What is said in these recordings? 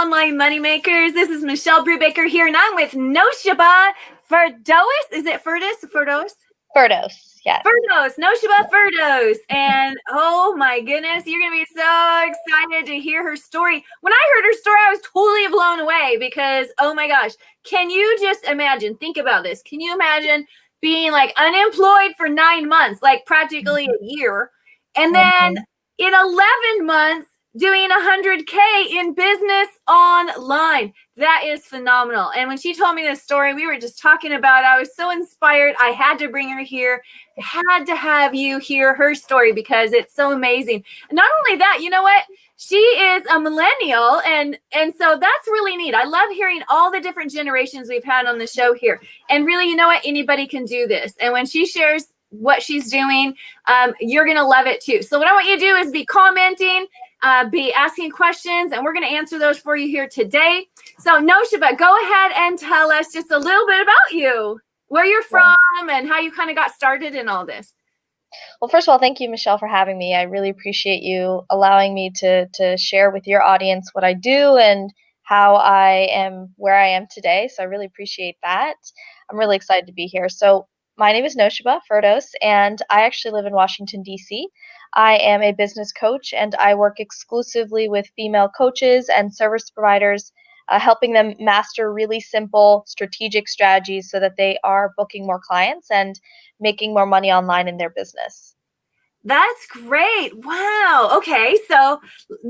online moneymakers. This is Michelle Brubaker here, and I'm with Naowshaba Ferdous. Is it Furdos? Furdos? Furdos, yes. Furdos, Naowshaba Ferdous. And oh my goodness, you're going to be so excited to hear her story. When I heard her story, I was totally blown away because, oh my gosh, can you just imagine, think about this. Can you imagine being like unemployed for 9 months, like practically a year, and then in 11 months, doing 100K in business online? That is phenomenal. And when she told me this story, we were just talking about it. I was so inspired. I had to bring her here. I had to have you hear her story because it's so amazing. And not only that, you know what? She is a millennial, and so that's really neat. I love hearing all the different generations we've had on the show here. And really, you know what? Anybody can do this. And when she shares what she's doing, you're going to love it too. So what I want you to do is be commenting, be asking questions, and we're going to answer those for you here today. So Noshoba, go ahead and tell us just a little bit about you, where you're from, and how you kind of got started in all this. Well, first of all, thank you, Michelle, for having me. I really appreciate you allowing me to share with your audience what I do and how I am where I am today. So I really appreciate that. I'm really excited to be here. So my name is Naowshaba Ferdous, and I actually live in Washington, D.C. I am a business coach, and I work exclusively with female coaches and service providers, helping them master really simple strategic strategies so that they are booking more clients and making more money online in their business. That's great. Wow. Okay. So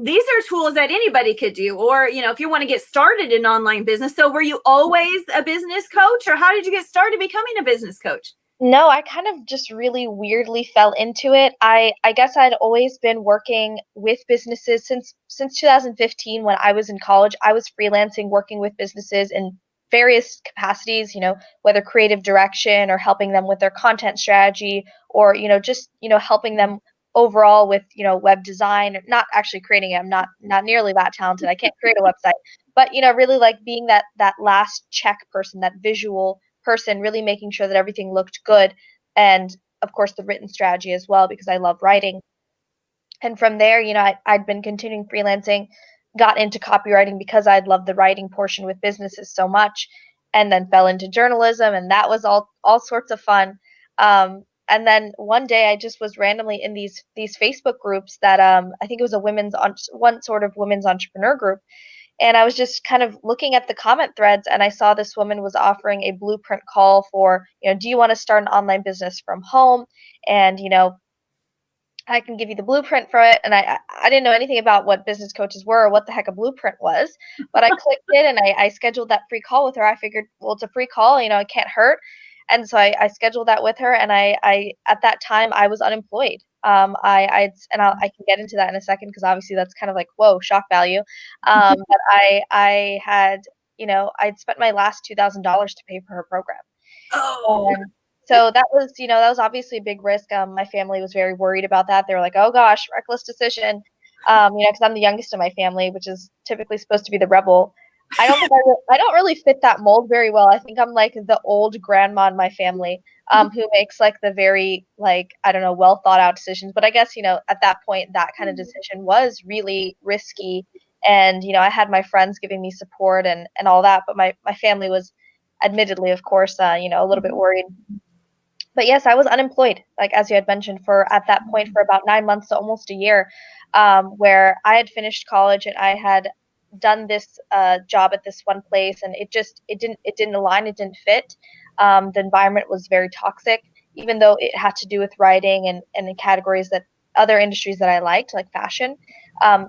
these are tools that anybody could do, or, you know, if you want to get started in online business. So were you always a business coach, or how did you get started becoming a business coach? No, I kind of just really weirdly fell into it. I guess I'd always been working with businesses since 2015 when I was in college. I was freelancing, working with businesses in various capacities, you know, whether creative direction or helping them with their content strategy, or, you know, just, you know, helping them overall with, you know, web design, not actually creating it. I'm not nearly that talented. I can't create a website, but, you know, really like being that last check person, that visual person, really making sure that everything looked good. And of course the written strategy as well, because I love writing. And from there, you know, I'd been continuing freelancing, got into copywriting because I'd loved the writing portion with businesses so much, and then fell into journalism, and that was all sorts of fun. And then one day I just was randomly in these Facebook groups that I think it was one sort of women's entrepreneur group. And I was just kind of looking at the comment threads, and I saw this woman was offering a blueprint call for, you know, do you want to start an online business from home? And, you know, I can give you the blueprint for it. And I didn't know anything about what business coaches were or what the heck a blueprint was, but I clicked it and I scheduled that free call with her. I figured, well, it's a free call, you know, it can't hurt. And so I scheduled that with her, and I at that time I was unemployed. I can get into that in a second because obviously that's kind of like, whoa, shock value. But I had, you know, I'd spent my last $2,000 to pay for her program. Oh. And so that was, you know, that was obviously a big risk. My family was very worried about that. They were like, oh gosh, reckless decision. You know, because I'm the youngest in my family, which is typically supposed to be the rebel. I don't really fit that mold very well. I think I'm like the old grandma in my family, who makes like the very, like, I don't know, well thought out decisions. But I guess, you know, at that point, that kind of decision was really risky. And, you know, I had my friends giving me support and all that, but my family was admittedly, of course, you know, a little bit worried. But yes, I was unemployed, like as you had mentioned, at that point for about 9 months to almost a year, where I had finished college and I had done this job at this one place, and it didn't align, it didn't fit. The environment was very toxic, even though it had to do with writing and in categories that other industries that I liked, like fashion.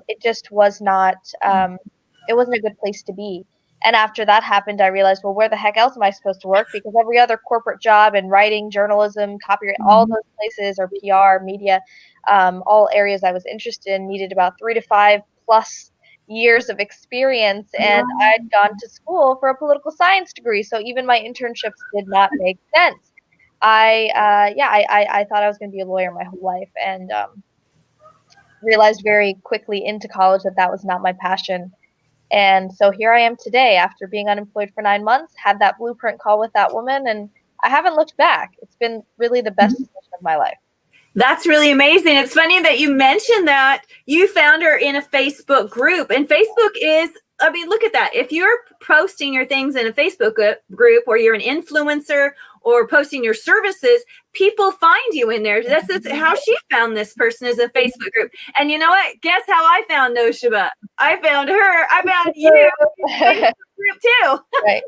It just was not. It wasn't a good place to be. And after that happened, I realized, well, where the heck else am I supposed to work? Because every other corporate job in writing, journalism, copyright, all those places, or PR, media, all areas I was interested in, needed about 3 to 5 plus years of experience. And I'd gone to school for a political science degree, so even my internships did not make sense. I thought I was going to be a lawyer my whole life, and realized very quickly into college that was not my passion. And so here I am today, after being unemployed for 9 months, had that blueprint call with that woman, and I haven't looked back. It's been really the best decision of my life. That's really amazing. It's funny that you mentioned that you found her in a Facebook group, and Facebook is I mean, look at that. If you're posting your things in a Facebook group, or you're an influencer, or posting your services, people find you in there. This is how she found this person, is a Facebook group. And you know what? Guess how I found Noshoba? I found her. I found you in the Facebook group too. Right.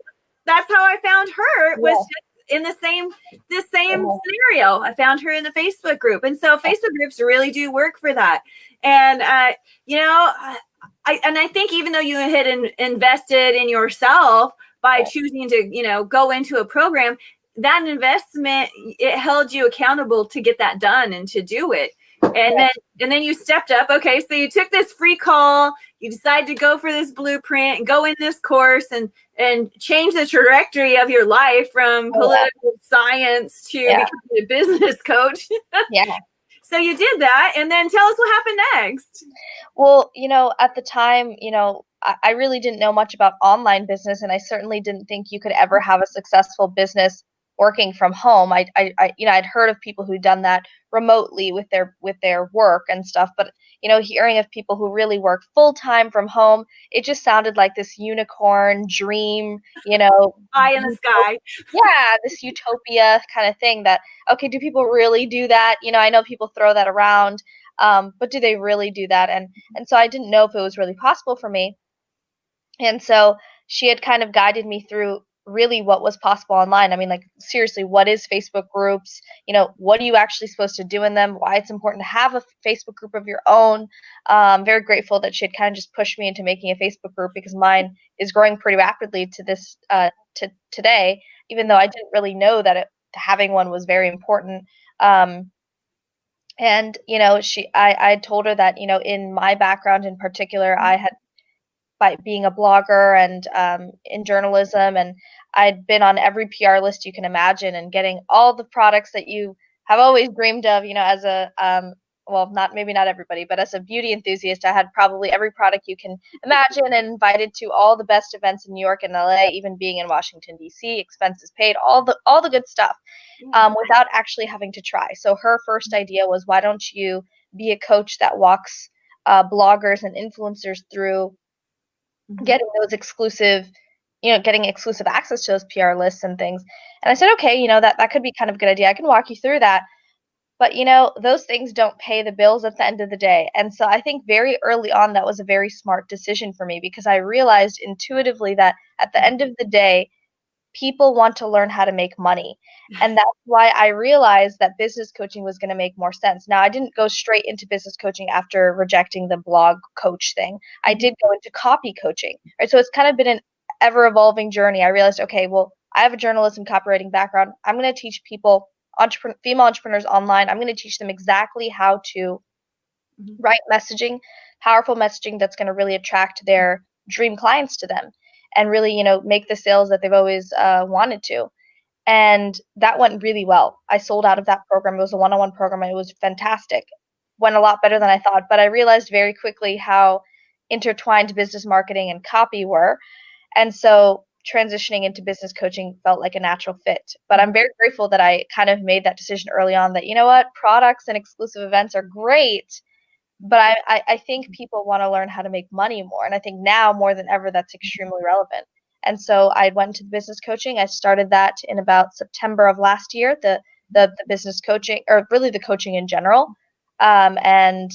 That's how I found her. Was Yeah. just in the same scenario. I found her in the Facebook group, and so Facebook groups really do work for that. And you know, I think even though you had invested in yourself by choosing to, you know, go into a program, that investment, it held you accountable to get that done and to do it. And then you stepped up. Okay, so you took this free call, you decided to go for this blueprint and go in this course and change the trajectory of your life from political science to becoming a business coach. Yeah. So you did that, and then tell us what happened next. Well, at the time, I really didn't know much about online business, and I certainly didn't think you could ever have a successful business working from home. I'd heard of people who'd done that remotely with their work and stuff, but hearing of people who really work full time from home, it just sounded like this unicorn dream, eye in the sky. Yeah, this utopia kind of thing that, okay, do people really do that? I know people throw that around, but do they really do that? And so I didn't know if it was really possible for me. And so she had kind of guided me through really what was possible online. I mean, like, seriously, what is Facebook groups? What are you actually supposed to do in them? Why it's important to have a Facebook group of your own. Very grateful that she had kind of just pushed me into making a Facebook group, because mine is growing pretty rapidly to this to today, even though I didn't really know that having one was very important. And I told her that in my background in particular, I had, by being a blogger and in journalism, and I'd been on every PR list you can imagine and getting all the products that you have always dreamed of, as a well, maybe not everybody, but as a beauty enthusiast, I had probably every product you can imagine, and invited to all the best events in New York and LA, even being in Washington DC, expenses paid, all the good stuff, without actually having to try. So her first idea was, why don't you be a coach that walks bloggers and influencers through getting those exclusive, getting exclusive access to those PR lists and things. And I said, okay, that could be kind of a good idea. I can walk you through that. But those things don't pay the bills at the end of the day. And so I think very early on, that was a very smart decision for me, because I realized intuitively that at the end of the day, people want to learn how to make money. And that's why I realized that business coaching was going to make more sense. Now, I didn't go straight into business coaching after rejecting the blog coach thing. I did go into copy coaching, right? So it's kind of been an ever evolving journey. I realized, okay, well, I have a journalism copywriting background. I'm going to teach people, female entrepreneurs online, I'm going to teach them exactly how to write messaging, powerful messaging that's going to really attract their dream clients to them, and really, make the sales that they've always wanted to. And that went really well. I sold out of that program. It was a one-on-one program, and it was fantastic. Went a lot better than I thought, but I realized very quickly how intertwined business marketing and copy were. And so transitioning into business coaching felt like a natural fit. But I'm very grateful that I kind of made that decision early on, that, products and exclusive events are great, but I think people want to learn how to make money more. And I think now more than ever, that's extremely relevant. And so I went to the business coaching. I started that in about September of last year, the business coaching, or really the coaching in general. And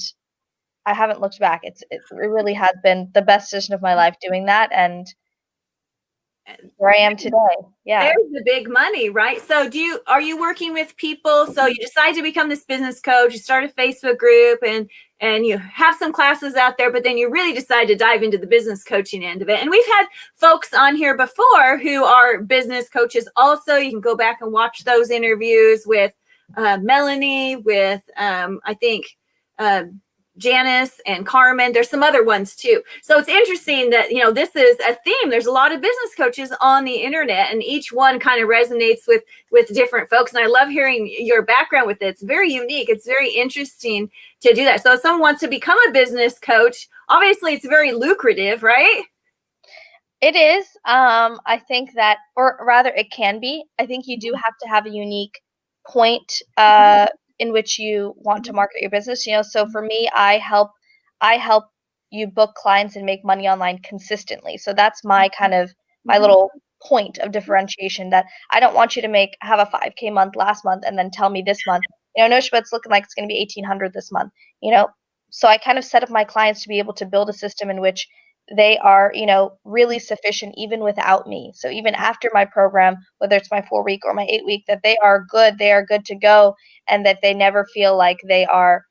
I haven't looked back. It really has been the best decision of my life doing that. And where I am today. Yeah. There's the big money, right? So are you working with people? So you decide to become this business coach, you start a Facebook group, and you have some classes out there, but then you really decide to dive into the business coaching end of it. And we've had folks on here before who are business coaches also. You can go back and watch those interviews with Melanie, with I think Janice and Carmen. There's some other ones too. So it's interesting that, this is a theme. There's a lot of business coaches on the internet, and each one kind of resonates with different folks. And I love hearing your background with it. It's very unique. It's very interesting to do that. So if someone wants to become a business coach, obviously it's very lucrative, right? It is. I think that, or rather it can be. I think you do have to have a unique point in which you want to market your business. So for me, I help you book clients and make money online consistently. So that's my kind of my Mhm. little point of differentiation, that I don't want you to have a 5K month last month and then tell me this month, Noshoba, it's looking like it's going to be 1,800 this month, So I kind of set up my clients to be able to build a system in which they are, really sufficient even without me. So even after my program, whether it's my 4-week or my 8-week, that they are good to go, and that they never feel like they are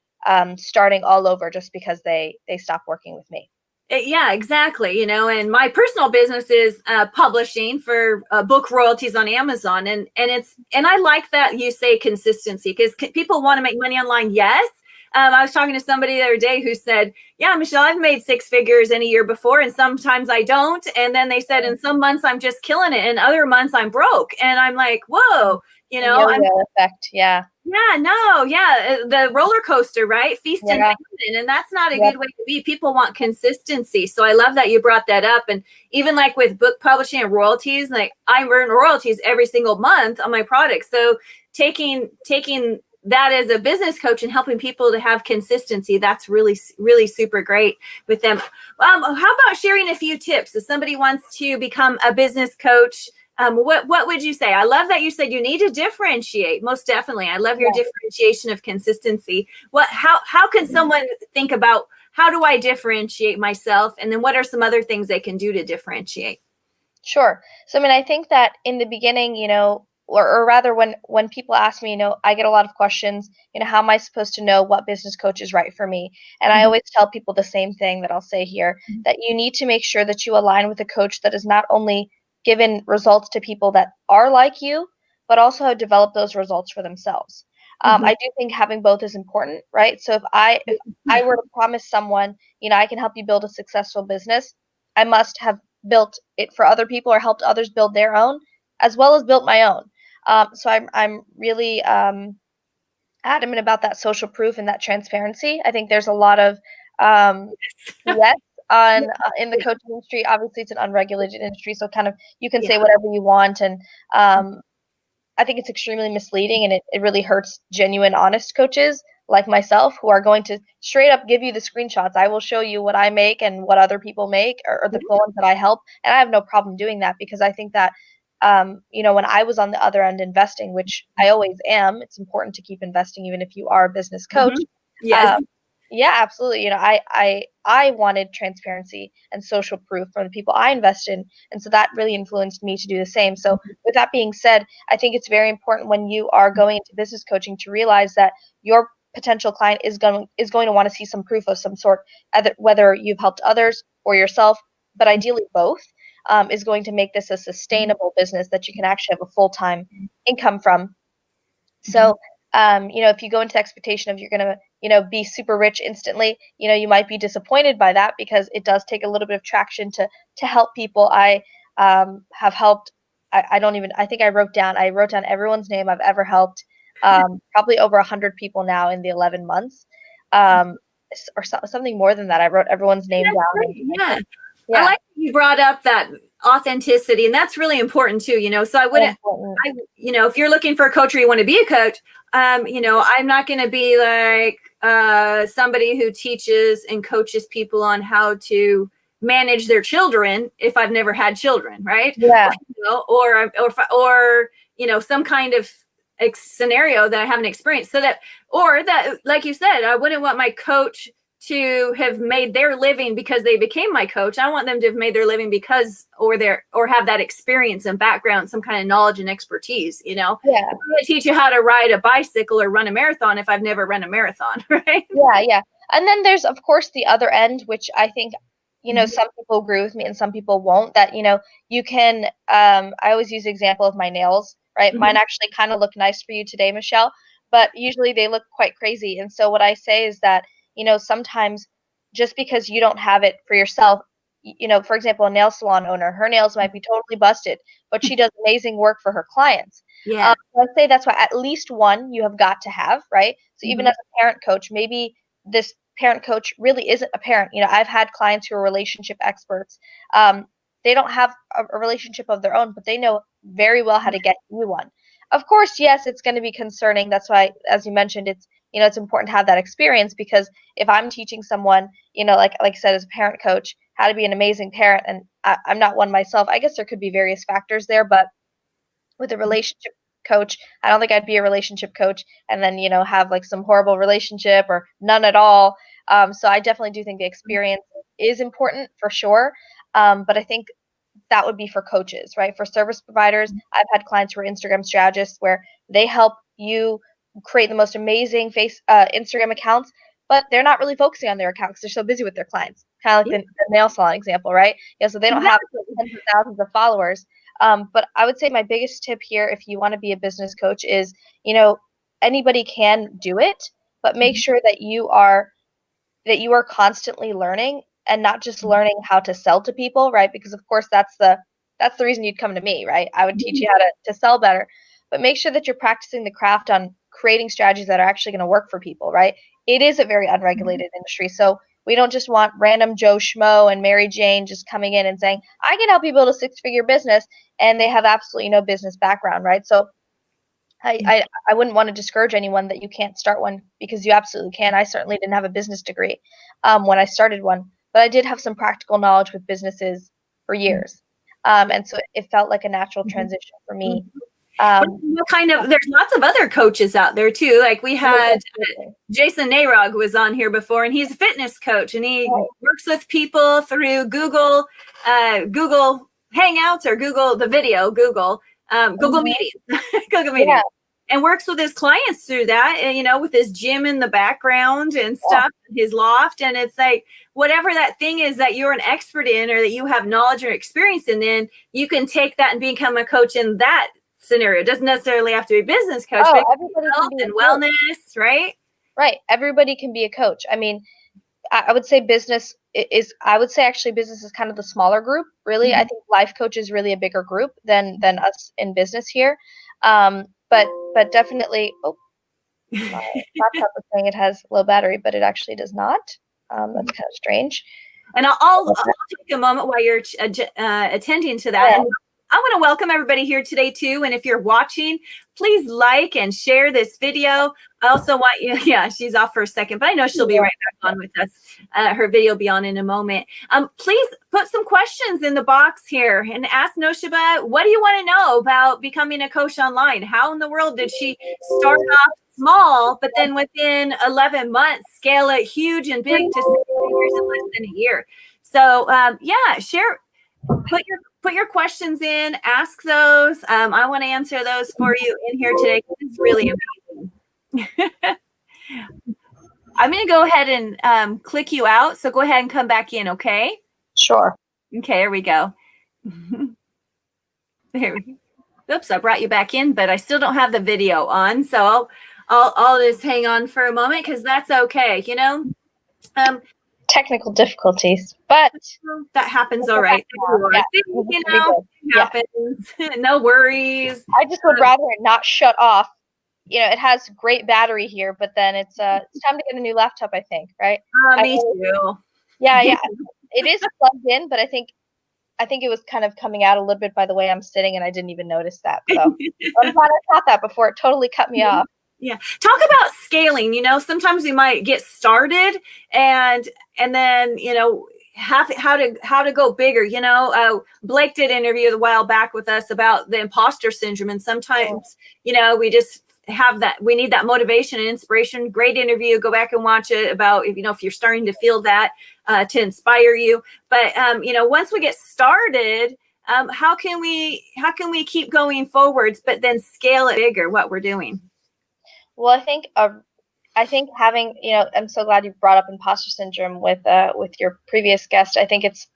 starting all over just because they stop working with me. Yeah, exactly. And my personal business is publishing for book royalties on Amazon, and I like that you say consistency, because people want to make money online. Yes. I was talking to somebody the other day who said, "Yeah, Michelle, I've made 6 figures in a year before, and sometimes I don't." And then they said, "In some months I'm just killing it, and other months I'm broke." And I'm like, "Whoa, The yo-yo I'm effect, yeah. yeah, no, yeah, the roller coaster, right? Feast and Yeah. famine, and that's not a Yep. good way to be. People want consistency, so I love that you brought that up. And even like with book publishing and royalties, like I earn royalties every single month on my products. So taking that as a business coach and helping people to have consistency, that's really really super great with them. How about sharing a few tips if somebody wants to become a business coach? What would you say? I love that you said you need to differentiate. Most definitely, I love your Yeah. differentiation of consistency. How can someone think about, how do I differentiate myself, and then what are some other things they can do to differentiate? Sure. So I mean, I think that in the beginning, or rather when people ask me, I get a lot of questions, how am I supposed to know what business coach is right for me? And I Mhm. always tell people the same thing that I'll say here, that you need to make sure that you align with a coach that is not only given results to people that are like you, but also have developed those results for themselves. Mhm. I do think having both is important, right? So if I were to promise someone, I can help you build a successful business, I must have built it for other people or helped others build their own, as well as built my own. So I'm really adamant about that social proof and that transparency. I think there's a lot of BS on in the coaching industry. Obviously, it's an unregulated industry, so kind of you can Yeah. say whatever you want, and I think it's extremely misleading, and it really hurts genuine, honest coaches like myself, who are going to straight up give you the screenshots. I will show you what I make and what other people make, or the ones that I help, and I have no problem doing that, because I think that when I was on the other end investing, which I always am, it's important to keep investing even if you are a business coach. Mhm. Yes. Um, yeah, absolutely. I wanted transparency and social proof from the people I invest in, and so that really influenced me to do the same. So, with that being said, I think it's very important when you are going into business coaching to realize that your potential client is going to want to see some proof of some sort, whether you've helped others or yourself, but ideally both, is going to make this a sustainable business that you can actually have a full-time income from. So, if you go into expectation of you're gonna, be super rich instantly, you might be disappointed by that, because it does take a little bit of traction to help people. I have helped. I don't even. I think I wrote down everyone's name I've ever helped. Probably over 100 people now in the 11 months, or something more than that. I wrote everyone's name That's down. great. Yeah. I Yeah, like that you brought up that authenticity, and that's really important too. So I so wouldn't, important. if you're looking for a coach or you want to be a coach, I'm not going to be like somebody who teaches and coaches people on how to manage their children if I've never had children, right? Yeah. Or some kind of scenario that I haven't experienced. Or that, like you said, I wouldn't want my coach to have made their living because they became my coach. I want them to have made their living because, or have that experience and background, some kind of knowledge and expertise. Yeah. I'm going to teach you how to ride a bicycle or run a marathon if I've never run a marathon, right? Yeah, yeah. And then there's, of course, the other end, which I think, some people agree with me and some people won't, that, you can, I always use the example of my nails, right? Mine Mhm. actually kind of look nice for you today, Michelle, but usually they look quite crazy. And so what I say is that, sometimes just because you don't have it for yourself, for example, a nail salon owner, her nails might be totally busted, but she does amazing work for her clients. Yes. So I'd say that's why at least one you have got to have, right? So even Mhm. as a parent coach, maybe this parent coach really isn't a parent. I've had clients who are relationship experts. Um, they don't have a relationship of their own, but they know very well how to get you one. Of course, yes, it's going to be concerning. That's why, as you mentioned, it's important to have that experience, because if I'm teaching someone, like I said, as a parent coach, how to be an amazing parent, and I'm not one myself, I guess there could be various factors there, but with a relationship coach, I don't think I'd be a relationship coach and then, have like some horrible relationship or none at all. So I definitely do think the experience is important for sure. But I think that would be for coaches, right? For service providers, I've had clients who are Instagram strategists where they help you create the most amazing Instagram accounts, but they're not really focusing on their accounts. They're so busy with their clients, kind of like the nail salon example, right? Yeah, so they don't have tens of thousands of followers. But I would say my biggest tip here, if you want to be a business coach, is, anybody can do it, but make sure that you are constantly learning, and not just learning how to sell to people, right? Because of course that's the reason you'd come to me, right? I would teach you how to sell better, but make sure that you're practicing the craft on creating strategies that are actually going to work for people, right? It is a very unregulated industry, so we don't just want random Joe Schmo and Mary Jane just coming in and saying, I can help you build a 6-figure business, and they have absolutely no business background, right? So I wouldn't want to discourage anyone that you can't start one, because you absolutely can. I certainly didn't have a business degree when I started one, but I did have some practical knowledge with businesses for years. And so it felt like a natural transition for me. There's lots of other coaches out there too. Like we had Jason Narog was on here before, and he's a fitness coach, and he works with people through Google Hangouts or Google Meetings, Google Meetings, and works with his clients through that, and, with his gym in the background and stuff, his loft. And it's like, whatever that thing is that you're an expert in, or that you have knowledge or experience in, then you can take that and become a coach in that scenario. It doesn't necessarily have to be a business coach, but health and wellness, right? Right. Everybody can be a coach. I mean, I would say business is kind of the smaller group, really. I think life coach is really a bigger group than us in business here. But definitely, my laptop is saying it has low battery, but it actually does not. That's kind of strange. And I'll take a moment while you're attending to that. And I want to welcome everybody here today too. And if you're watching, please like and share this video. I also want you, she's off for a second, but I know she'll be right back on with us. Her video will be on in a moment. Please put some questions in the box here and ask Noshoba, what do you want to know about becoming a coach online? How in the world did she start off small, but then within 11 months, scale it huge and big to 6 figures in less than a year? So share, put your questions in, ask those. I want to answer those for you in here today. It's really amazing. I'm going to go ahead and click you out. So go ahead and come back in, okay? Sure. Okay, there we go. There we go. Oops, I brought you back in, but I still don't have the video on. So I'll just hang on for a moment, because that's okay, Technical difficulties, but that happens all right. It happens. No worries. I just would rather it not shut off. It has great battery here, but then it's time to get a new laptop, I think, right? Me too. Yeah. It is plugged in, but I think it was kind of coming out a little bit by the way I'm sitting, and I didn't even notice that. So I'm glad I caught that before it totally cut me off. Yeah. Talk about scaling. Sometimes we might get started and then, how to go bigger. Blake did interview a while back with us about the imposter syndrome. And sometimes, we just have that, we need that motivation and inspiration. Great interview. Go back and watch it about, if you're starting to feel that, to inspire you. But, once we get started, how can we keep going forwards, but then scale it bigger, what we're doing? Well, I think having, I'm so glad you brought up imposter syndrome with your previous guest. I think it's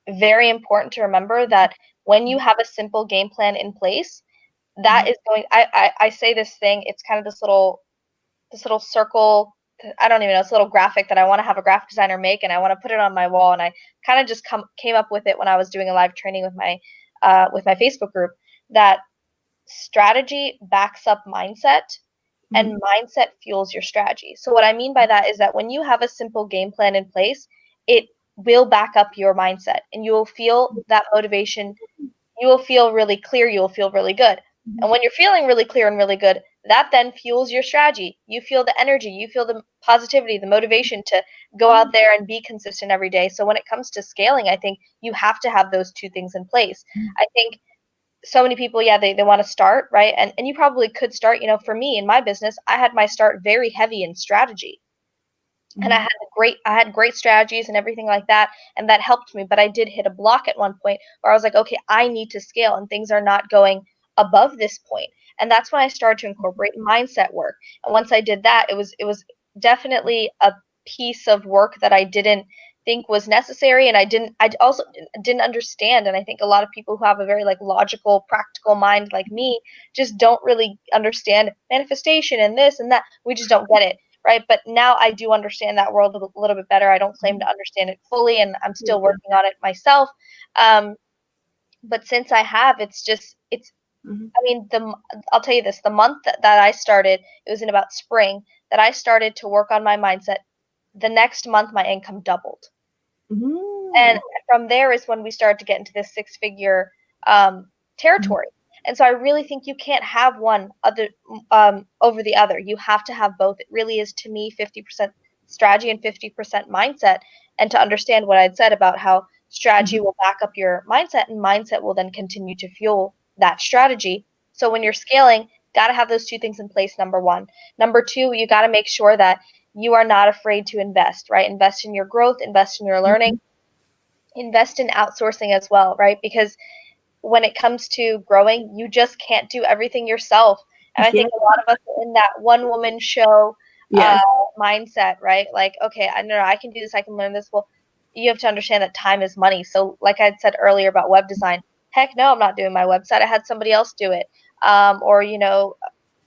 very important to remember that when you have a simple game plan in place, that is going, I say this thing, it's kind of this little circle, I don't even know, it's a little graphic that I want to have a graphic designer make, and I want to put it on my wall. And I kind of just came up with it when I was doing a live training with my Facebook group, that strategy backs up mindset. And mindset fuels your strategy. So what I mean by that is that when you have a simple game plan in place, it will back up your mindset, and you will feel that motivation. You will feel really clear. You will feel really good. And when you're feeling really clear and really good, That then fuels your strategy. You feel the energy, you feel the positivity, the motivation to go out there and be consistent every day. So when it comes to scaling, I think you have to have those two things in place. I think so many people, yeah, they want to start, right? And you probably could start, for me in my business, I had my start very heavy in strategy. And I had great strategies and everything like that, and that helped me. But I did hit a block at one point where I was like, okay, I need to scale, and things are not going above this point. And that's when I started to incorporate mindset work. And once I did that, it was definitely a piece of work that I didn't think was necessary, and I also didn't understand. And I think a lot of people who have a very like logical, practical mind like me just don't really understand manifestation and this and that. We just don't get it, right? But now I do understand that world a little bit better. I don't claim to understand it fully, and I'm still working on it myself. But since I have, I mean, I'll tell you this, the month that I started, it was in about spring, that I started to work on my mindset. The next month, my income doubled. And from there is when we started to get into this six-figure territory. And so I really think you can't have one other over the other. You have to have both. It really is, to me, 50% strategy and 50% mindset. And to understand what I'd said about how strategy will back up your mindset, and mindset will then continue to fuel that strategy. So when you're scaling, got to have those two things in place, number one. Number two, you got to make sure that you are not afraid to invest, right? Invest in your growth, invest in your learning, invest in outsourcing as well, right? Because when it comes to growing, you just can't do everything yourself. And I think a lot of us are in that one woman show mindset, right? Like, okay, I know I can do this, I can learn this. Well, you have to understand that time is money. So like I said earlier about web design, heck no, I'm not doing my website. I had somebody else do it. Or,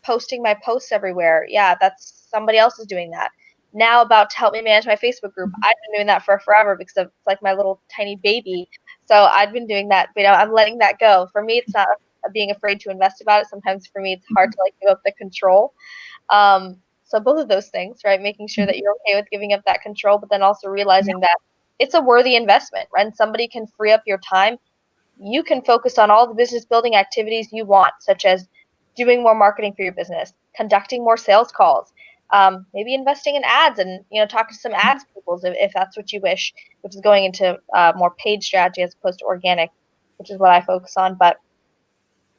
posting my posts everywhere. Yeah, that's somebody else is doing that. Now about to help me manage my Facebook group. I've been doing that for forever because it's like my little tiny baby. So I've been doing that, but I'm letting that go. For me, it's not being afraid to invest about it. Sometimes for me, it's hard to like give up the control. So both of those things, right? Making sure that you're okay with giving up that control, but then also realizing that it's a worthy investment, right? And somebody can free up your time. You can focus on all the business building activities you want, such as doing more marketing for your business, conducting more sales calls, maybe investing in ads and talking to some ads people if that's what you wish, which is going into more paid strategy as opposed to organic, which is what I focus on. But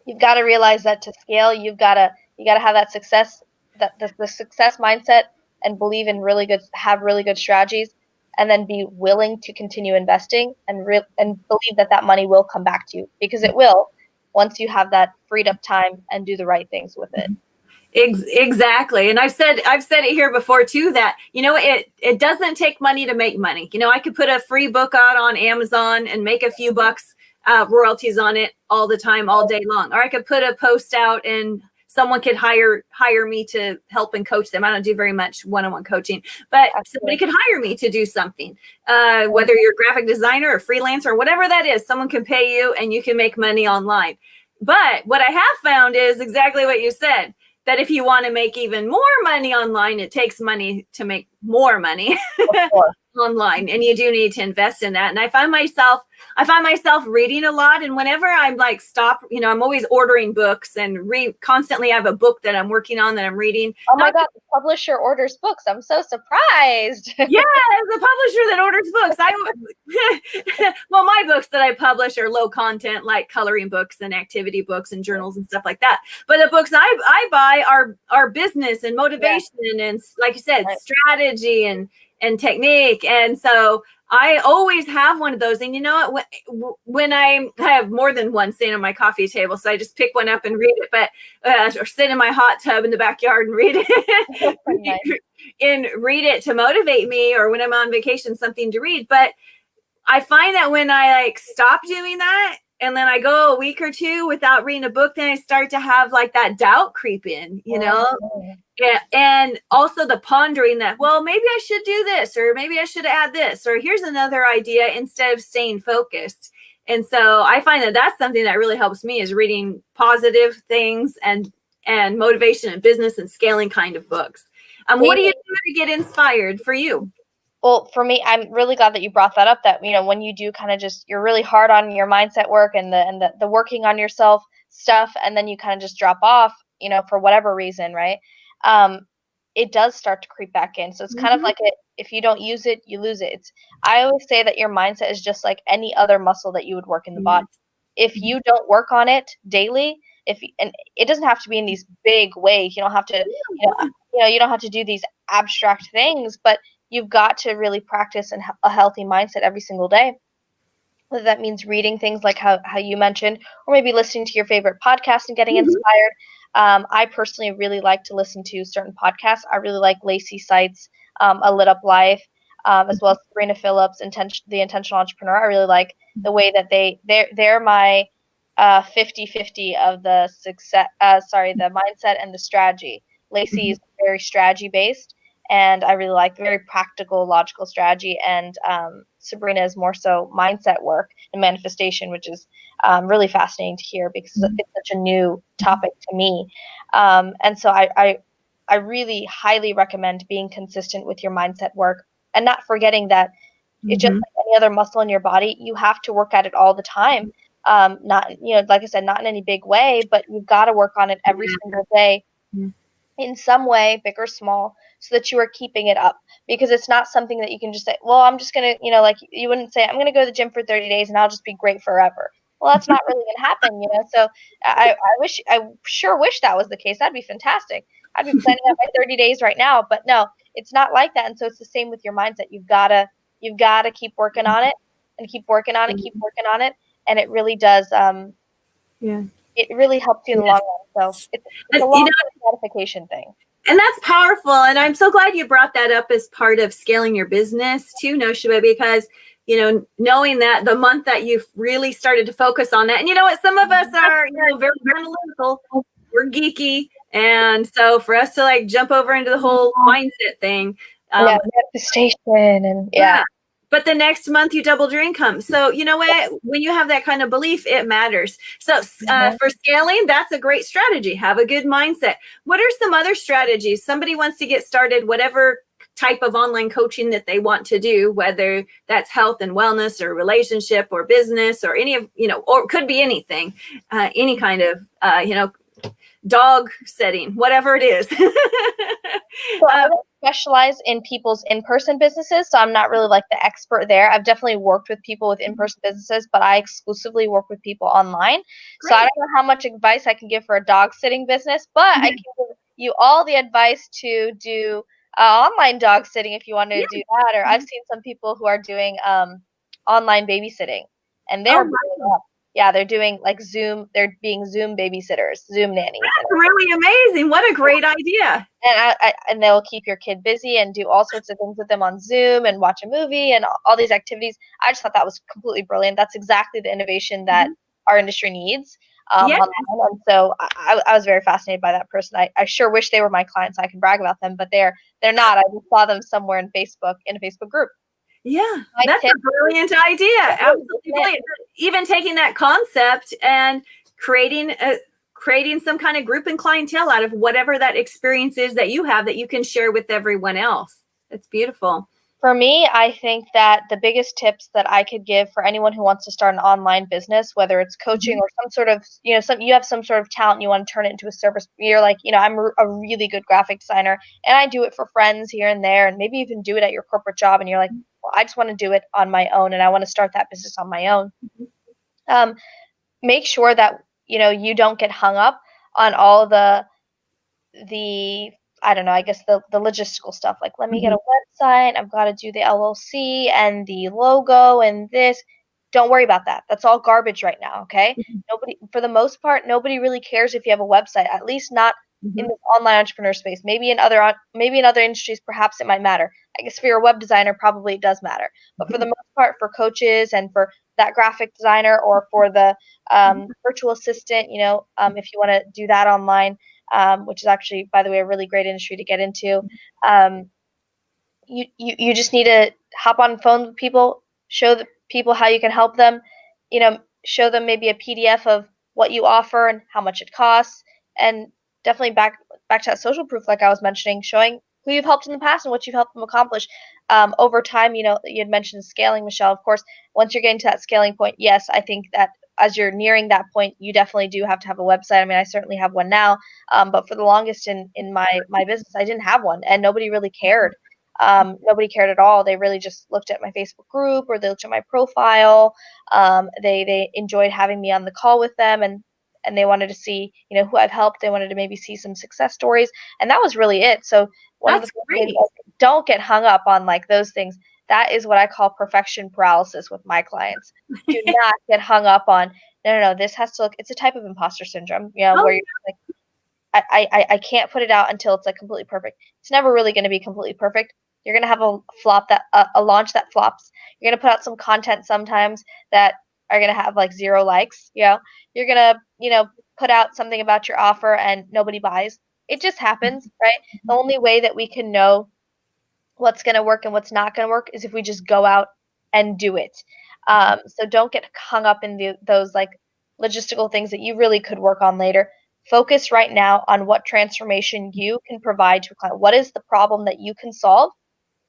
you've got to realize that to scale, you got to have that success, that the success mindset, and believe in have really good strategies, and then be willing to continue investing and believe that money will come back to you, because it will, once you have that freed up time and do the right things with it. Exactly. And I've said it here before too, that, it doesn't take money to make money. I could put a free book out on Amazon and make a few bucks, royalties on it all the time, all day long. Or I could put a post out and someone could hire me to help and coach them. I don't do very much one-on-one coaching, but somebody could hire me to do something. Whether you're a graphic designer or freelancer or whatever that is, someone can pay you and you can make money online. But what I have found is exactly what you said, that if you want to make even more money online, it takes money to make more money online, and you do need to invest in that. And I find myself reading a lot, and whenever I'm like stop, I'm always ordering books and constantly have a book that I'm working on that I'm reading. Oh my God, the publisher orders books. I'm so surprised. Yeah, as a publisher that orders books, well, my books that I publish are low content, like coloring books and activity books and journals and stuff like that. But the books I buy are business and motivation and, like you said, strategy and technique. And so I always have one of those. And you know what? When I have more than one sitting on my coffee table, so I just pick one up and read it, but or sit in my hot tub in the backyard and read it. Nice. And read it to motivate me, or when I'm on vacation, something to read. But I find that when I like stop doing that, and then I go a week or two without reading a book, then I start to have like that doubt creep in, Yeah, and also the pondering that, well, maybe I should do this, or maybe I should add this, or here's another idea, instead of staying focused. And so I find that that's something that really helps me, is reading positive things and motivation and business and scaling kind of books. What do you do to get inspired for you? Well, for me, I'm really glad that you brought that up, that, when you do kind of you're really hard on your mindset work and the working on yourself stuff, and then you kind of just drop off. for whatever reason, right? It does start to creep back in. So it's kind of like if you don't use it, you lose it. I always say that your mindset is just like any other muscle that you would work in the body. If you don't work on it daily, and it doesn't have to be in these big ways. You don't have to, you don't have to do these abstract things, but you've got to really practice a healthy mindset every single day. Whether that means reading things like how you mentioned, or maybe listening to your favorite podcast and getting inspired. I personally really like to listen to certain podcasts. I really like Lacey Seitz, A Lit Up Life, as well as Sabrina Phillips, The Intentional Entrepreneur. I really like the way that they're my 50-50 of the success. The mindset and the strategy. Lacey is very strategy based, and I really like very practical, logical strategy. And Sabrina is more so mindset work and manifestation, which is really fascinating to hear because it's such a new topic to me. And so I really highly recommend being consistent with your mindset work and not forgetting that it's just like any other muscle in your body. You have to work at it all the time. Not, like I said, not in any big way, but you've got to work on it every single day in some way, big or small, so that you are keeping it up. Because it's not something that you can just say, well, I'm just going to, like you wouldn't say, I'm going to go to the gym for 30 days and I'll just be great forever. Well, that's not really going to happen, So I sure wish that was the case. That'd be fantastic. I'd be planning out my 30 days right now, but no, it's not like that. And so it's the same with your mindset. You've got to keep working on it and keep working on it, keep working on it. And it really does, it really helps you in the long run. So it's a long-term gratification thing. And that's powerful. And I'm so glad you brought that up as part of scaling your business too, Noshoba, because, knowing that the month that you've really started to focus on that, and you know what, some of us are, very analytical, we're geeky. And so for us to like jump over into the whole mindset thing. Manifestation and But the next month you doubled your income. So you know what? When you have that kind of belief, it matters. So for scaling, that's a great strategy. Have a good mindset. What are some other strategies? Somebody wants to get started, whatever type of online coaching that they want to do, whether that's health and wellness or relationship or business or any of, or it could be anything, any kind of, dog setting, whatever it is. So I don't specialize in people's in-person businesses, so I'm not really like the expert there. I've definitely worked with people with in-person businesses, but I exclusively work with people online. Great. So I don't know how much advice I can give for a dog sitting business, but I can give you all the advice to do online dog sitting if you want to do that. Or I've seen some people who are doing online babysitting, and they're they're doing like Zoom. They're being Zoom babysitters, Zoom nannies. That's really amazing. What a great idea. And they'll keep your kid busy and do all sorts of things with them on Zoom and watch a movie and all these activities. I just thought that was completely brilliant. That's exactly the innovation that our industry needs. Online. And so I was very fascinated by that person. I sure wish they were my clients so I could brag about them, but they're not. I just saw them somewhere in a Facebook group. Yeah, that's a brilliant idea. Absolutely brilliant. Even taking that concept and creating some kind of group and clientele out of whatever that experience is that you have that you can share with everyone else. It's beautiful. For me, I think that the biggest tips that I could give for anyone who wants to start an online business, whether it's coaching or some sort of, you have some sort of talent, you want to turn it into a service. You're like, I'm a really good graphic designer and I do it for friends here and there, and maybe even do it at your corporate job. And you're like, well, I just want to do it on my own and I want to start that business on my own. Make sure that, you don't get hung up on all the I don't know, I guess the logistical stuff. Like, let me get a website. I've got to do the LLC and the logo and this. Don't worry about that. That's all garbage right now, okay? Nobody, for the most part, nobody really cares if you have a website, at least not in the online entrepreneur space. Maybe in other industries, perhaps it might matter. I guess for your web designer, probably it does matter. But for the most part, for coaches and for that graphic designer or for the virtual assistant, if you want to do that online, which is actually, by the way, a really great industry to get into. You just need to hop on the phone with people, show the people how you can help them, show them maybe a PDF of what you offer and how much it costs, and definitely back to that social proof, like I was mentioning, showing who you've helped in the past and what you've helped them accomplish. Over time, you had mentioned scaling, Michelle. Of course, once you're getting to that scaling point, yes, I think that as you're nearing that point, you definitely do have to have a website. I mean, I certainly have one now, but for the longest in my business, I didn't have one, and nobody really cared. Nobody cared at all. They really just looked at my Facebook group, or they looked at my profile. They enjoyed having me on the call with them, and they wanted to see, who I've helped. They wanted to maybe see some success stories, and that was really it. So one of the That's things great. is, like, don't get hung up on like those things. That is what I call perfection paralysis with my clients. Do not get hung up on, no, this has to look. It's a type of imposter syndrome, Oh, where you're like, I can't put it out until it's like completely perfect. It's never really going to be completely perfect. You're going to have a launch that flops. You're going to put out some content sometimes that are going to have like 0 likes. You're going to, put out something about your offer and nobody buys. It just happens, right? The only way that we can know what's going to work and what's not going to work is if we just go out and do it. So don't get hung up in those like logistical things that you really could work on later. Focus right now on what transformation you can provide to a client. What is the problem that you can solve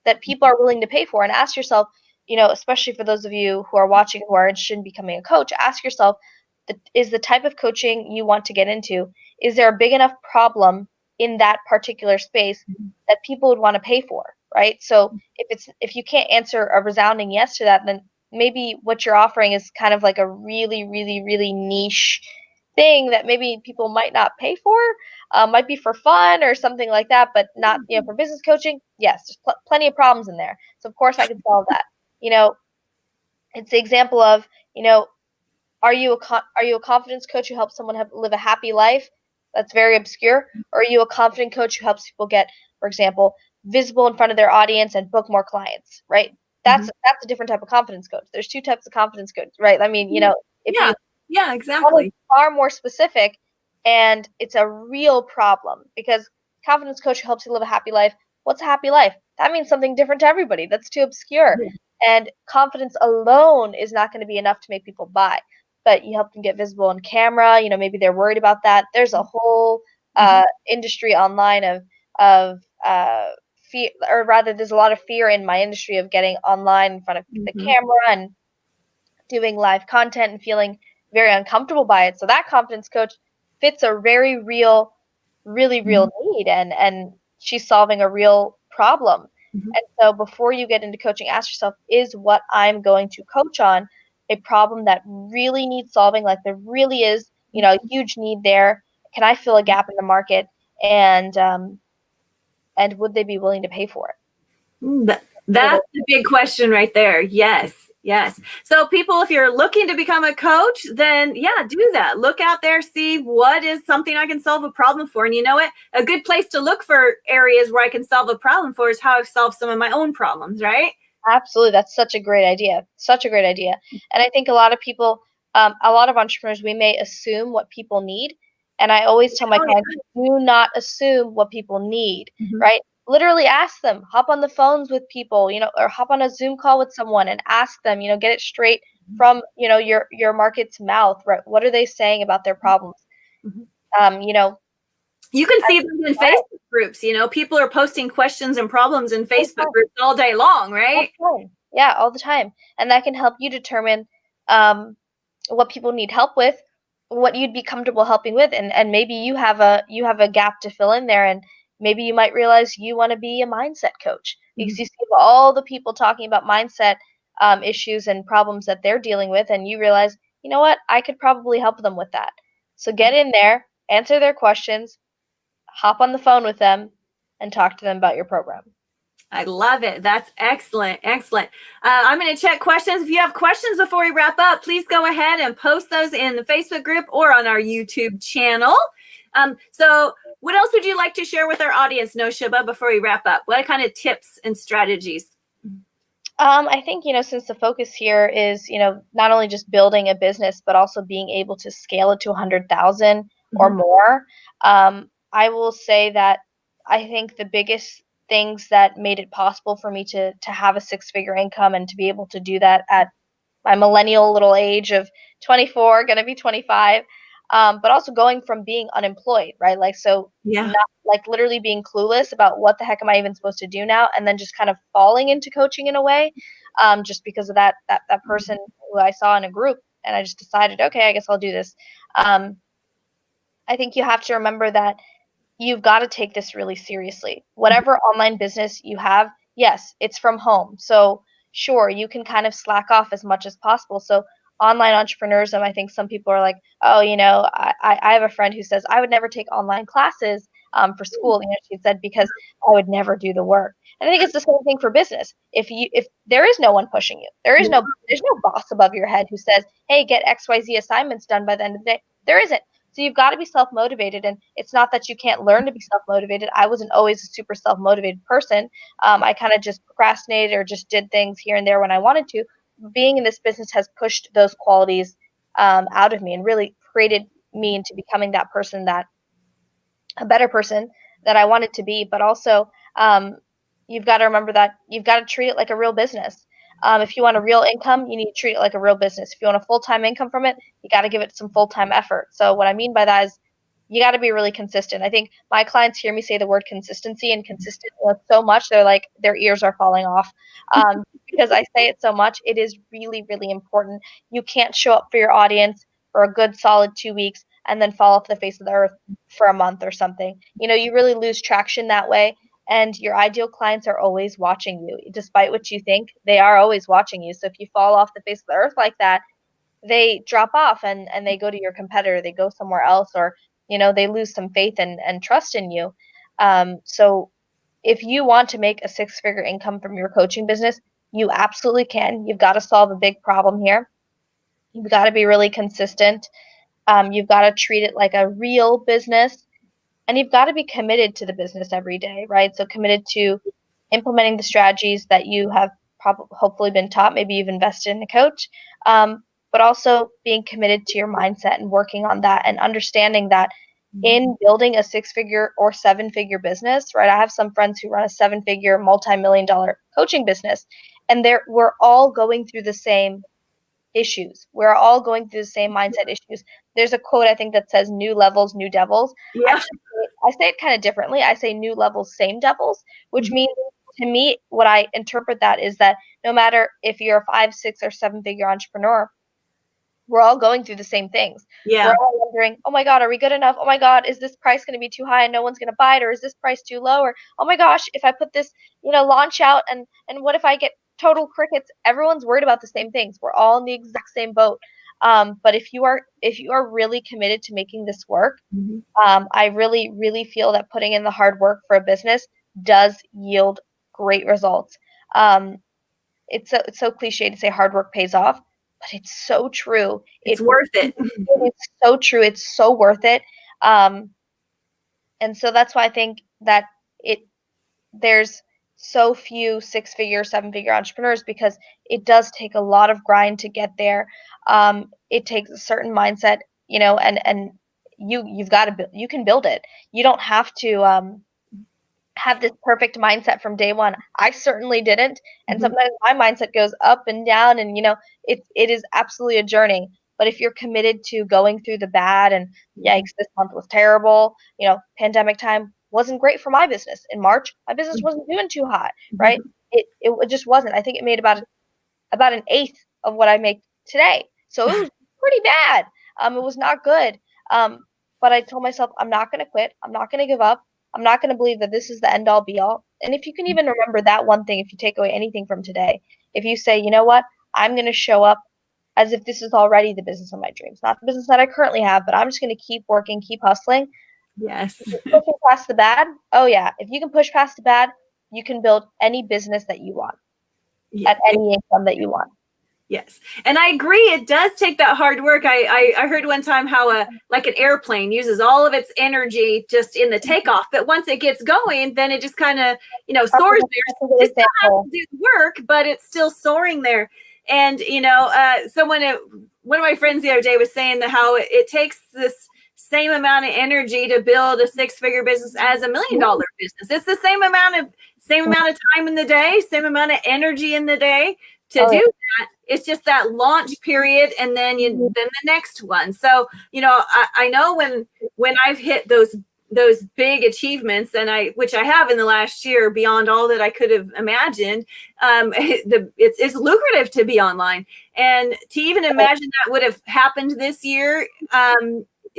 that people are willing to pay for? And ask yourself, especially for those of you who are watching who are interested in becoming a coach, ask yourself, is the type of coaching you want to get into, is there a big enough problem in that particular space that people would want to pay for, right? So if you can't answer a resounding yes to that, then maybe what you're offering is kind of like a really, really, really niche thing that maybe people might not pay for, might be for fun or something like that, but not, for business coaching. Yes, there's plenty of problems in there. So of course I can solve that. It's the example of, are you a confidence coach who helps someone live a happy life? That's very obscure. Or are you a confident coach who helps people get, for example, visible in front of their audience and book more clients, right? That's a different type of confidence coach. There's 2 types of confidence coach, right? I mean, if yeah. you Yeah, one is exactly. far more specific, and it's a real problem, because confidence coach who helps you live a happy life. What's a happy life? That means something different to everybody. That's too obscure. And confidence alone is not going to be enough to make people buy. But you help them get visible on camera. Maybe they're worried about that. There's a whole industry online of fear, or rather, there's a lot of fear in my industry of getting online in front of the camera and doing live content and feeling very uncomfortable by it. So that confidence coach fits a very real, really real need, and she's solving a real problem. And so before you get into coaching, ask yourself, is what I'm going to coach on a problem that really needs solving? Like, there really is, a huge need there. Can I fill a gap in the market? And would they be willing to pay for it? That's the big question right there. Yes. Yes. So people, if you're looking to become a coach, then yeah, do that. Look out there, see what is something I can solve a problem for. And you know what? A good place to look for areas where I can solve a problem for is how I've solved some of my own problems, right? Absolutely. That's such a great idea. Such a great idea. And I think a lot of people, a lot of entrepreneurs, we may assume what people need. And I always tell my Oh, clients, do not assume what people need, yeah. right? Literally ask them, hop on the phones with people, or hop on a Zoom call with someone and ask them, get it straight from, your market's mouth, right? What are they saying about their problems? You know, You can see them in Facebook groups. People are posting questions and problems in Facebook groups all day long, right? all the time. Yeah, all the time. And that can help you determine what people need help with, what you'd be comfortable helping with, and maybe you have a gap to fill in there, and maybe you might realize you want to be a mindset coach because you see all the people talking about mindset issues and problems that they're dealing with, and you realize, you know what, I could probably help them with that. So get in there, answer their questions, hop on the phone with them, and talk to them about your program. I love it. That's excellent. Excellent. I'm going to check questions. If you have questions before we wrap up, please go ahead and post those in the Facebook group or on our YouTube channel. So what else would you like to share with our audience, Noshoba, before we wrap up? What kind of tips and strategies? I think, since the focus here is, not only just building a business, but also being able to scale it to 100,000 or more. I will say that I think the biggest things that made it possible for me to have a 6-figure income and to be able to do that at my millennial little age of 24, going to be 25, but also going from being unemployed, right? Like, so Yeah. not like literally being clueless about what the heck am I even supposed to do now, and then just kind of falling into coaching in a way, just because of that person who I saw in a group and I just decided, okay, I guess I'll do this. I think you have to remember that you've got to take this really seriously. Whatever online business you have, yes, it's from home. So sure, you can kind of slack off as much as possible. So online entrepreneurism, I think some people are like, oh, I have a friend who says I would never take online classes for school. She said, because I would never do the work. And I think it's the same thing for business. If there is no one pushing you, there's no boss above your head who says, hey, get XYZ assignments done by the end of the day. There isn't. So you've got to be self-motivated, and it's not that you can't learn to be self-motivated. I wasn't always a super self-motivated person. I kind of just procrastinated or just did things here and there when I wanted to. Being in this business has pushed those qualities out of me and really created me into becoming that person, that a better person that I wanted to be. But also, you've got to remember that you've got to treat it like a real business. If you want a real income, you need to treat it like a real business. If you want a full-time income from it, you got to give it some full-time effort. So what I mean by that is you got to be really consistent. I think my clients hear me say the word consistency and consistent so much, they're like, their ears are falling off because I say it so much. It is really, really important. You can't show up for your audience for a good solid 2 weeks and then fall off the face of the earth for a month or something. You really lose traction that way. And your ideal clients are always watching you. Despite what you think, they are always watching you. So if you fall off the face of the earth like that, they drop off and they go to your competitor, they go somewhere else, or they lose some faith and trust in you. So if you want to make a 6-figure income from your coaching business, you absolutely can. You've got to solve a big problem here. You've got to be really consistent. You've got to treat it like a real business. And you've got to be committed to the business every day, right? So committed to implementing the strategies that you have hopefully been taught. Maybe you've invested in a coach, but also being committed to your mindset and working on that and understanding that in building a 6-figure or 7-figure business, right? I have some friends who run a 7-figure, multi-million-dollar coaching business, and we're all going through the same issues. We're all going through the same mindset issues. There's a quote I think that says new levels, new devils. Yeah. Actually, I say it kind of differently. I say new levels, same devils, which means to me, what I interpret that is that no matter if you're a 5, 6, or 7-figure entrepreneur, we're all going through the same things. Yeah. We're all wondering, oh my God, are we good enough? Oh my God, is this price going to be too high and no one's going to buy it? Or is this price too low? Or, oh my gosh, if I put this, launch out and what if I get total crickets? Everyone's worried about the same things. We're all in the exact same boat. But if you are really committed to making this work, I really, really feel that putting in the hard work for a business does yield great results. It's so cliche to say hard work pays off, but it's so true. It's worth it. It's so true. It's so worth it. And so that's why I think that there's so few 6-figure, 7-figure entrepreneurs, because it does take a lot of grind to get there. It takes a certain mindset, and you've got to you can build it. You don't have to have this perfect mindset from day one. I certainly didn't, and sometimes my mindset goes up and down, and it is absolutely a journey. But if you're committed to going through the bad, and yikes, this month was terrible, pandemic time wasn't great for my business. In March, my business wasn't doing too hot, right? It just wasn't. I think it made about an eighth of what I make today. So it was pretty bad. It was not good. But I told myself, I'm not going to quit. I'm not going to give up. I'm not going to believe that this is the end all be all. And if you can even remember that one thing, if you take away anything from today, if you say, you know what, I'm going to show up as if this is already the business of my dreams, not the business that I currently have, but I'm just going to keep working, keep hustling. Yes. Pushing past the bad. Oh yeah. If you can push past the bad, you can build any business that you want at any income that you want. Yes. And I agree. It does take that hard work. I heard one time how like an airplane uses all of its energy just in the takeoff, but once it gets going, then it just kind of, soars there. It still has to do the work, but it's still soaring there. And, so one of my friends the other day was saying that how it takes this same amount of energy to build a 6-figure business as $1 million business. It's the same amount of time in the day, same amount of energy in the day to do that. It's just that launch period, and then then the next one. So I know when I've hit those those big achievements, and which I have in the last year, beyond all that I could have imagined. It's lucrative to be online, and to even imagine that would have happened this year,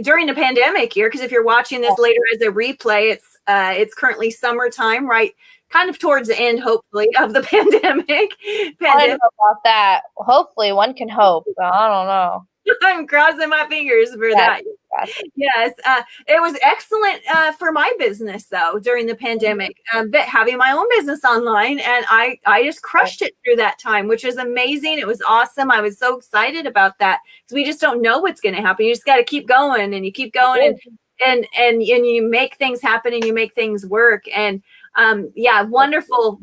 during the pandemic year. Because if you're watching this later as a replay, it's currently summertime, right? Kind of towards the end, hopefully, of the pandemic. I don't know about that. Hopefully, one can hope. But I don't know. I'm crossing my fingers for that. Yes, it was excellent for my business though during the pandemic. But having my own business online, and I just crushed it through that time, which was amazing. It was awesome. I was so excited about that because we just don't know what's going to happen. You just got to keep going, and you keep going, and you make things happen, and you make things work. And yeah, wonderful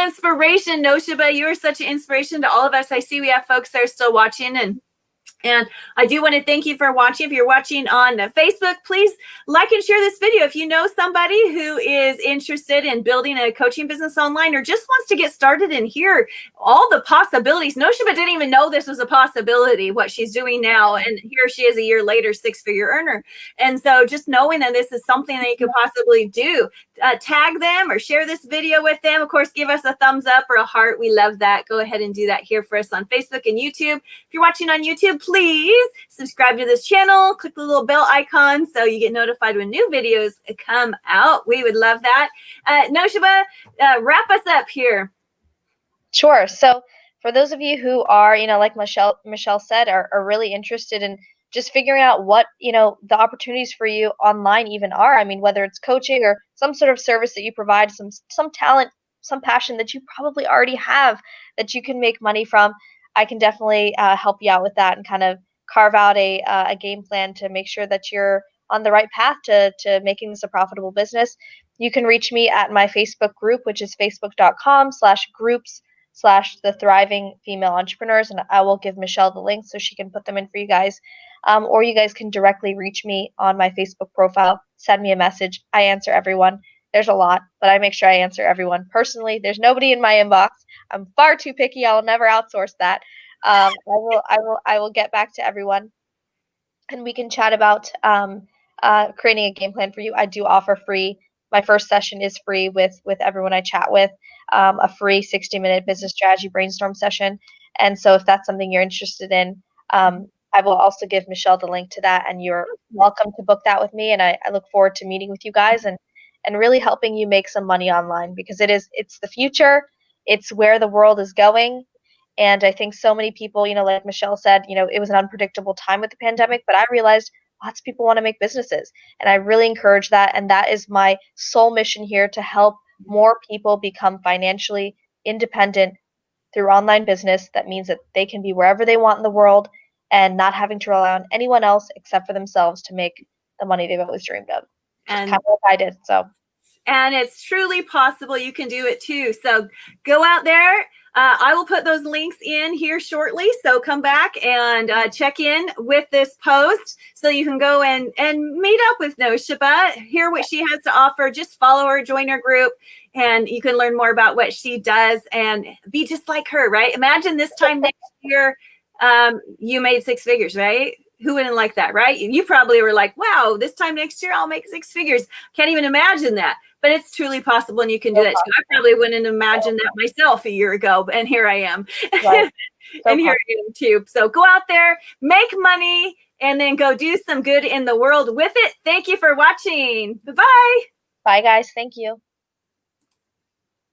inspiration, Noshoba. You are such an inspiration to all of us. I see we have folks that are still watching, and I do want to thank you for watching. If you're watching on Facebook, please like and share this video. If you know somebody who is interested in building a coaching business online, or just wants to get started and hear all the possibilities. Noshoba didn't even know this was a possibility, what she's doing now. And here she is a year later, 6-figure earner. And so just knowing that this is something that you could possibly do, tag them or share this video with them. Of course, give us a thumbs up or a heart. We love that. Go ahead and do that here for us on Facebook and YouTube. If you're watching on YouTube, please subscribe to this channel. Click the little bell icon so you get notified when new videos come out. We would love that. Naoshaba, wrap us up here. Sure. So for those of you who are, like Michelle said, are really interested in just figuring out what, the opportunities for you online even are. I mean, whether it's coaching or some sort of service that you provide, some talent, some passion that you probably already have that you can make money from, I can definitely help you out with that and kind of carve out a game plan to make sure that you're on the right path to making this a profitable business. You can reach me at my Facebook group, which is facebook.com/groups/the Thriving Female Entrepreneurs, and I will give Michelle the link so she can put them in for you guys. Or you guys can directly reach me on my Facebook profile. Send me a message. I answer everyone. There's a lot, but I make sure I answer everyone personally. There's nobody in my inbox. I'm far too picky. I'll never outsource that. I will get back to everyone, and we can chat about creating a game plan for you. I do offer free. My first session is free with everyone I chat with, a free 60-minute business strategy brainstorm session. And so if that's something you're interested in, I will also give Michelle the link to that, and you're welcome to book that with me. And I look forward to meeting with you guys and really helping you make some money online, because it's the future. It's where the world is going. And I think so many people, like Michelle said, it was an unpredictable time with the pandemic, but I realized lots of people want to make businesses. And I really encourage that. And that is my sole mission here, to help more people become financially independent through online business. That means that they can be wherever they want in the world and not having to rely on anyone else except for themselves to make the money they've always dreamed of. And kind of what I did. And it's truly possible. You can do it too. So go out there. I will put those links in here shortly. So come back and check in with this post so you can go and meet up with Naoshaba, hear what she has to offer. Just follow her, join her group, and you can learn more about what she does and be just like her, right? Imagine this time next year, you made 6 figures, right? Who wouldn't like that, right? You probably were like, wow, this time next year I'll make 6 figures. Can't even imagine that. But it's truly possible, and you can do that too. I probably wouldn't imagine that myself a year ago, and here I am. Right. And here I am too. So go out there, make money, and then go do some good in the world with it. Thank you for watching. Bye-bye. Bye, guys. Thank you.